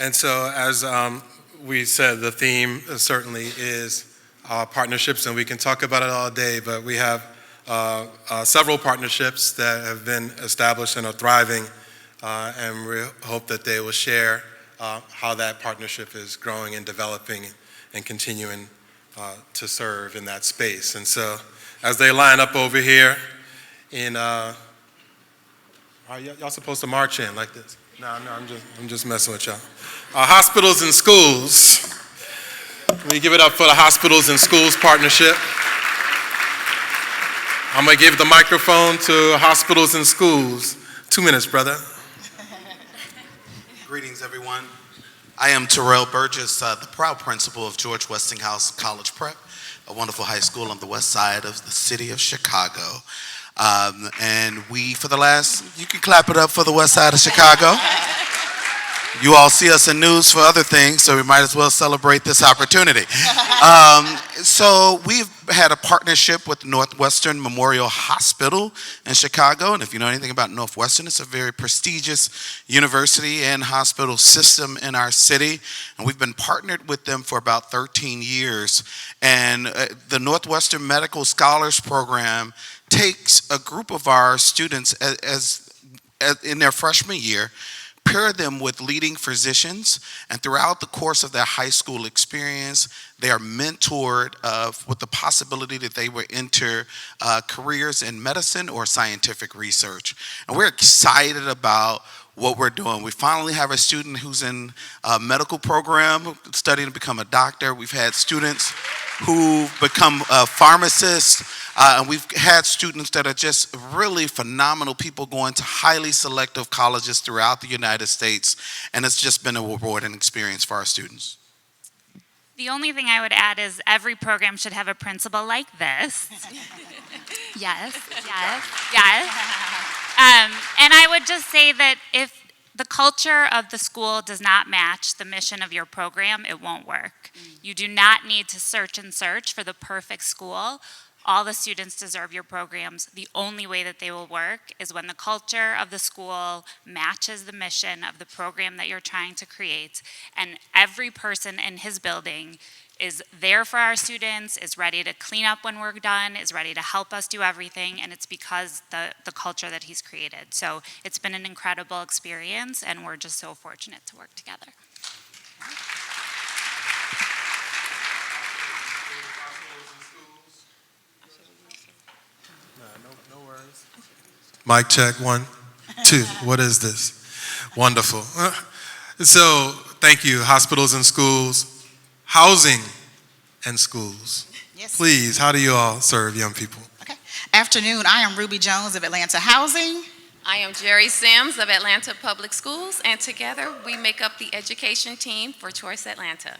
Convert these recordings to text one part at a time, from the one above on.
And so as we said, the theme certainly is partnerships, and we can talk about it all day, but we have several partnerships that have been established and are thriving, and we hope that they will share how that partnership is growing and developing and continuing to serve in that space. And so as they line up over here are y'all supposed to march in like this? No, I'm just messing with y'all. Hospitals and schools. Let me give it up for the Hospitals and Schools Partnership. I'm going to give the microphone to Hospitals and Schools. 2 minutes, brother. Greetings, everyone. I am Terrell Burgess, the proud principal of George Westinghouse College Prep, a wonderful high school on the west side of the city of Chicago. And we, you can clap it up for the west side of Chicago. You all see us in news for other things, so we might as well celebrate this opportunity. So we've had a partnership with Northwestern Memorial Hospital in Chicago. And if you know anything about Northwestern, it's a very prestigious university and hospital system in our city. And we've been partnered with them for about 13 years. And the Northwestern Medical Scholars Program takes a group of our students as in their freshman year, pair them with leading physicians, and throughout the course of their high school experience, they are mentored with the possibility that they will enter careers in medicine or scientific research. And we're excited about what we're doing. We finally have a student who's in a medical program studying to become a doctor. We've had students who become pharmacists, and we've had students that are just really phenomenal people going to highly selective colleges throughout the United States, and it's just been a rewarding experience for our students. The only thing I would add is every program should have a principal like this. Yes. And I would just say that if the culture of the school does not match the mission of your program, it won't work. You do not need to search for the perfect school. All the students deserve your programs. The only way that they will work is when the culture of the school matches the mission of the program that you're trying to create, and every person in his building is there for our students, is ready to clean up when we're done, is ready to help us do everything, and it's because the culture that he's created. So it's been an incredible experience, and we're just so fortunate to work together. No worries. Mic check, 1, 2. What is this? Wonderful. So thank you, Hospitals and Schools. Housing and schools. Yes. Please, how do you all serve young people? Okay. Afternoon, I am Ruby Jones of Atlanta Housing. I am Jerry Sims of Atlanta Public Schools, and together we make up the education team for Choice Atlanta.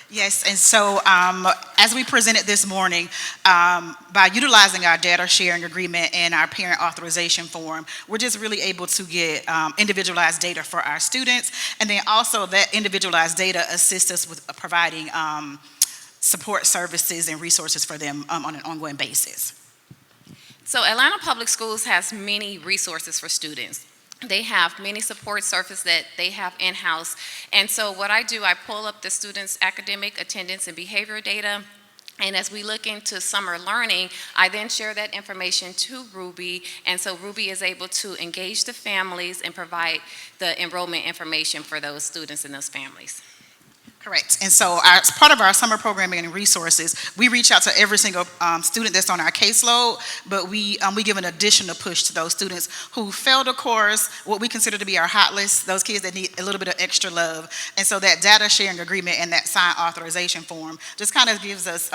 Yes, and so as we presented this morning, by utilizing our data sharing agreement and our parent authorization form, we're just really able to get individualized data for our students, and then also that individualized data assists us with providing support services and resources for them on an ongoing basis. So Atlanta Public Schools has many resources for students. They have many support services that they have in-house. And so what I do, I pull up the students' academic attendance and behavior data. And as we look into summer learning, I then share that information to Ruby. And so Ruby is able to engage the families and provide the enrollment information for those students and those families. Correct. And so as part of our summer programming and resources, we reach out to every single student that's on our caseload, but we give an additional push to those students who failed a course, what we consider to be our hot list, those kids that need a little bit of extra love. And so that data sharing agreement and that signed authorization form just kind of gives us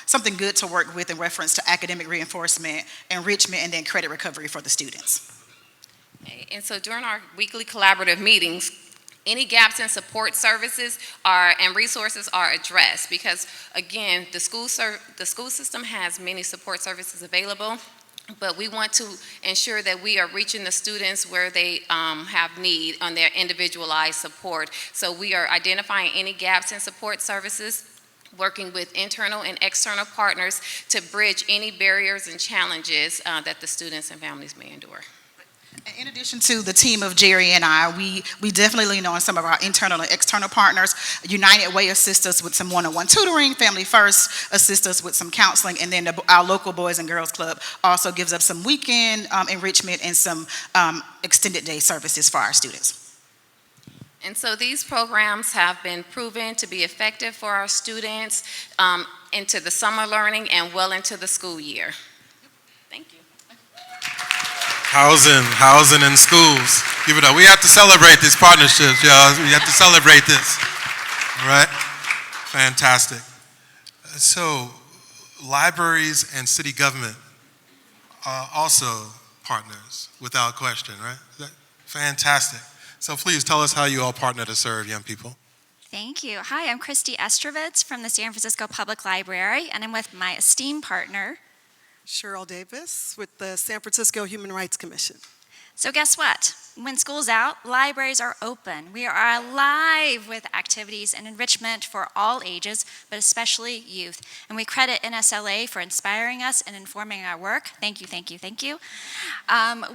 something good to work with in reference to academic reinforcement, enrichment, and then credit recovery for the students. And so during our weekly collaborative meetings, any gaps in support services and resources are addressed because, again, the school system has many support services available, but we want to ensure that we are reaching the students where they have need on their individualized support. So we are identifying any gaps in support services, working with internal and external partners to bridge any barriers and challenges that the students and families may endure. In addition to the team of Jerry and I, we definitely lean on some of our internal and external partners. United Way assists us with some one-on-one tutoring, Family First assists us with some counseling, and then our local Boys and Girls Club also gives us some weekend enrichment and some extended day services for our students. And so these programs have been proven to be effective for our students into the summer learning and well into the school year. Thank you. Housing in schools. Give it up. We have to celebrate these partnerships, y'all. We have to celebrate this. All right? Fantastic. So, libraries and city government are also partners, without question, right? Fantastic. So please tell us how you all partner to serve young people. Thank you. Hi, I'm Christy Estrovitz from the San Francisco Public Library, and I'm with my esteemed partner, Cheryl Davis with the San Francisco Human Rights Commission. So guess what? When school's out, libraries are open. We are alive with activities and enrichment for all ages, but especially youth. And we credit NSLA for inspiring us and informing our work. Thank you, thank you, thank you.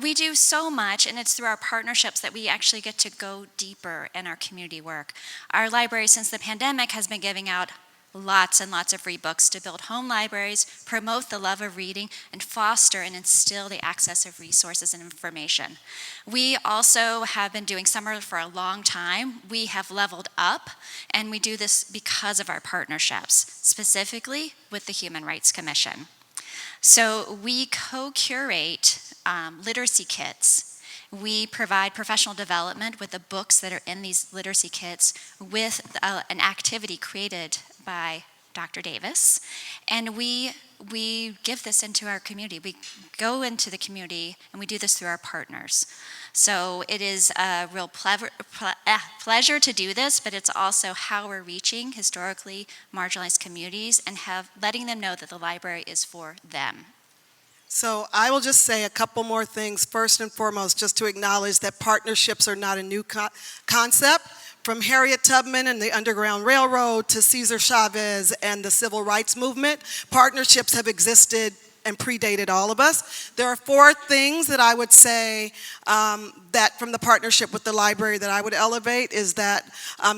We do so much, and it's through our partnerships that we actually get to go deeper in our community work. Our library, since the pandemic, has been giving out lots and lots of free books to build home libraries, promote the love of reading, and foster and instill the access of resources and information. We also have been doing summer for a long time. We have leveled up, and we do this because of our partnerships, specifically with the Human Rights Commission. So we co-curate literacy kits. We provide professional development with the books that are in these literacy kits with an activity created by Dr. Davis, and we give this into our community. We go into the community, and we do this through our partners. So it is a real pleasure to do this, but it's also how we're reaching historically marginalized communities and letting them know that the library is for them. So I will just say a couple more things. First and foremost, just to acknowledge that partnerships are not a new concept. From Harriet Tubman and the Underground Railroad to Cesar Chavez and the Civil Rights Movement, partnerships have existed and predated all of us. There are 4 things that I would say that from the partnership with the library that I would elevate is that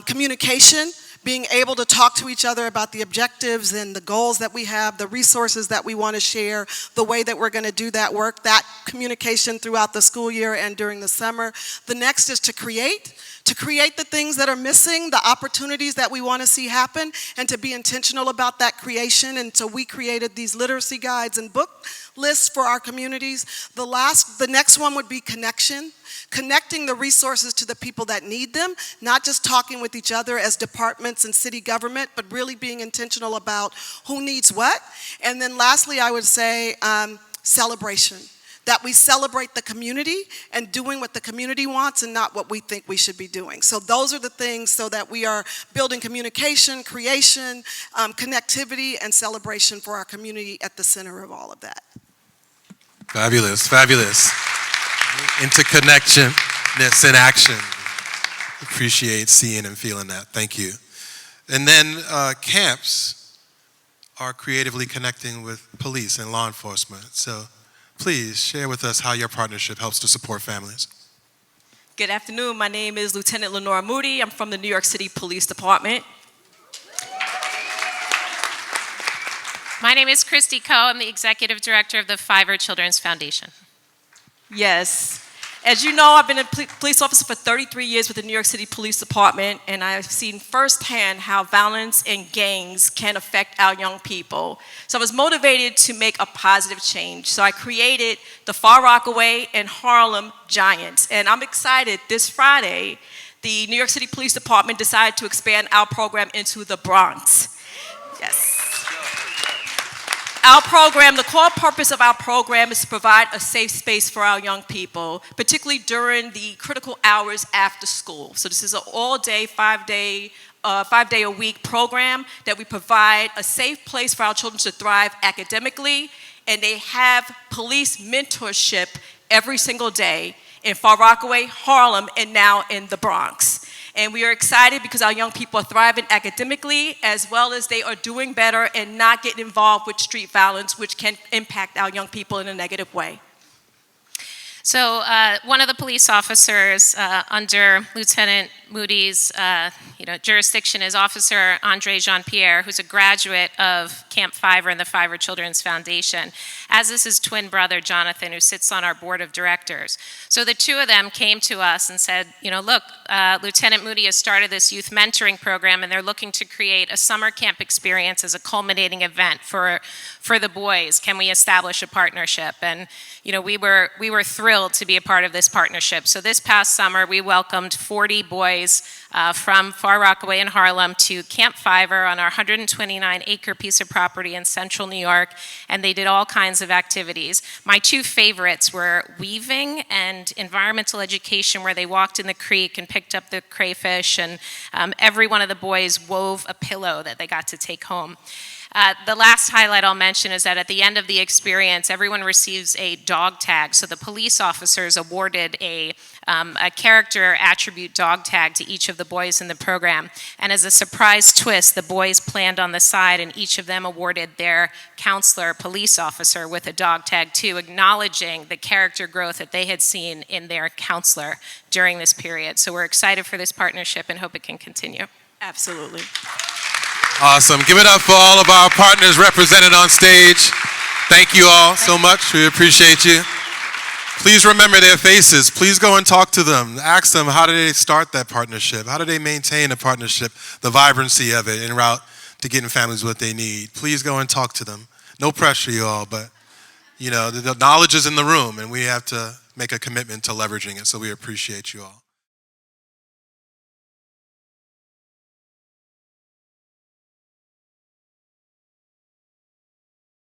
communication, being able to talk to each other about the objectives and the goals that we have, the resources that we want to share, the way that we're going to do that work, that communication throughout the school year and during the summer. The next is to create the things that are missing, the opportunities that we want to see happen, and to be intentional about that creation. And so we created these literacy guides and book lists for our communities. The next one would be connection. Connecting the resources to the people that need them, not just talking with each other as departments and city government, but really being intentional about who needs what. And then lastly, I would say celebration. That we celebrate the community and doing what the community wants and not what we think we should be doing. So those are the things so that we are building communication, creation, connectivity, and celebration for our community at the center of all of that. Fabulous, fabulous. Interconnectedness in action. Appreciate seeing and feeling that. Thank you. And then camps are creatively connecting with police and law enforcement. So please share with us how your partnership helps to support families. Good afternoon. My name is Lieutenant Lenora Moody. I'm from the New York City Police Department. My name is Christy Coe. I'm the Executive Director of the Fiverr Children's Foundation. Yes. As you know, I've been a police officer for 33 years with the New York City Police Department, and I've seen firsthand how violence and gangs can affect our young people. So I was motivated to make a positive change. So I created the Far Rockaway and Harlem Giants. And I'm excited, this Friday, the New York City Police Department decided to expand our program into the Bronx. Yes. Our program, the core purpose of our program is to provide a safe space for our young people, particularly during the critical hours after school. So this is an all-day, 5-day-a-week program that we provide a safe place for our children to thrive academically, and they have police mentorship every single day in Far Rockaway, Harlem, and now in the Bronx. And we are excited because our young people are thriving academically as well as they are doing better and not getting involved with street violence, which can impact our young people in a negative way. So one of the police officers under Lieutenant Moody's jurisdiction is Officer Andre Jean-Pierre, who's a graduate of Camp Fiver and the Fiver Children's Foundation, as is his twin brother, Jonathan, who sits on our board of directors. So the two of them came to us and said, look, Lieutenant Moody has started this youth mentoring program, and they're looking to create a summer camp experience as a culminating event for the boys. Can we establish a partnership? And we were thrilled to be a part of this partnership. So this past summer, we welcomed 40 boys from Far Rockaway in Harlem to Camp Fiver on our 129-acre piece of property in central New York, and they did all kinds of activities. My two favorites were weaving and environmental education, where they walked in the creek and picked up the crayfish, and every one of the boys wove a pillow that they got to take home. The last highlight I'll mention is that at the end of the experience, everyone receives a dog tag. So the police officers awarded a character attribute dog tag to each of the boys in the program. And as a surprise twist, the boys planned on the side, and each of them awarded their counselor, police officer, with a dog tag too, acknowledging the character growth that they had seen in their counselor during this period. So we're excited for this partnership and hope it can continue. Absolutely. Awesome. Give it up for all of our partners represented on stage. Thank you all so much. We appreciate you. Please remember their faces. Please go and talk to them. Ask them, how did they start that partnership? How do they maintain a partnership, the vibrancy of it en route to getting families what they need? Please go and talk to them. No pressure, you all, but the knowledge is in the room, and we have to make a commitment to leveraging it, so we appreciate you all.